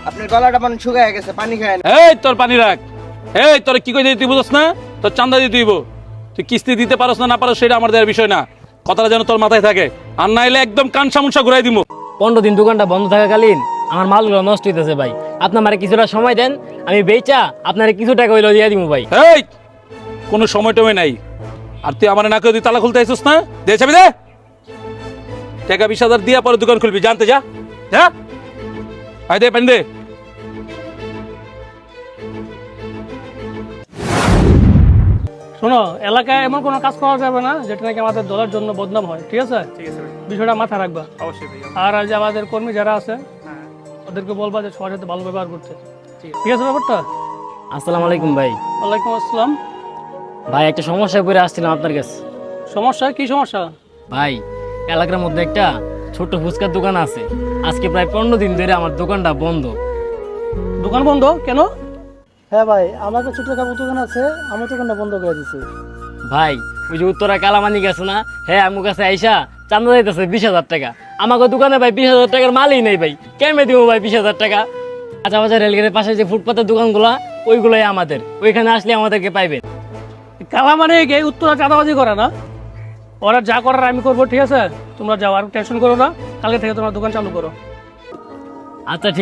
আপনার গলাটা মনে শুকায় গেছে, পানি খায় না। এই তোর পানি রাখ। এই তোর কি কই তুই বুঝছ না? তোর চান্দা দিতে হইব। তুই কিস্তি দিতে পারস না পারস সেটা আমার দেওয়ার বিষয় না, কথাটা যেন তোর মাথায় থাকে। আর না হলে একদম কানসামুনসা ঘুরাই দিব। 15 দিন দোকানটা বন্ধ থাকাকালীন আমার মালগুলো নষ্ট হইতেছে ভাই। আপনার মারে কিছুটা সময় দেন, আমি বেচা আপনারে কিছু টাকা হইলো দিয়ে দিব ভাই। এই কোনো সময় টময় নাই। আর তুই আমার না করে তুই তালা খুলতে আইছিস না? দে চাবি দে। টাকা 20,000 দিয়া পরে দোকান খুলবি, জানতে যা। যা আই দে পানি দে। শোনো, এলাকায় এমন কোনো কাজ করা যাবে না যেটা নাকি আমাদের দলের জন্য বদনাম হয়, ঠিক আছে? বিষয়টা মাথায় রাখবা অবশ্যই। আর যে আমাদের কর্মী যারা আছে ওদেরকে বলবা যে সবার সাথে ভালো ব্যবহার করতে, ঠিক আছে ব্যাপারটা? আসসালামু আলাইকুম ভাই। ওয়ালাইকুম আসসালাম। ভাই একটা সমস্যায় পড়ে আসছিলাম আপনার কাছে। সমস্যা কি সমস্যা? ভাই এলাকার মধ্যে একটা ছোট ফুচকার দোকান আছে, আজকে প্রায় 15 দিন ধরে আমার দোকানটা বন্ধ। দোকান বন্ধ কেন? হ্যাঁ ভাই, আমার একটা ছোটখাটো দোকান আছে, আমার দোকানটা বন্ধ করে দিছি। ভাই ওই যে উত্তরা কালামানি গেছে না, হ্যাঁ আমার কাছে আইসা চান্দা দিতেছে 20,000 টাকা। আমাকে দোকানে ভাই 20,000 টাকার মালই নেই ভাই, কেমনে দিব ভাই 20,000 টাকা? আচ্ছা বাজার রেলগেটের পাশে যে ফুটপাতের দোকানগুলা ওইগুলোই আমাদের, ওইখানে আসলে আমাদেরকে পাইবেন। কালা মানে গিয়ে উত্তরা চাঁদাবাজি করে না, ওরা যা করার আমি করবো, ঠিক আছে? তোমরা যাও, আর টেনশন করো না, কালকে থেকে তোমরা দোকান চালু করো। আচ্ছা ঠিক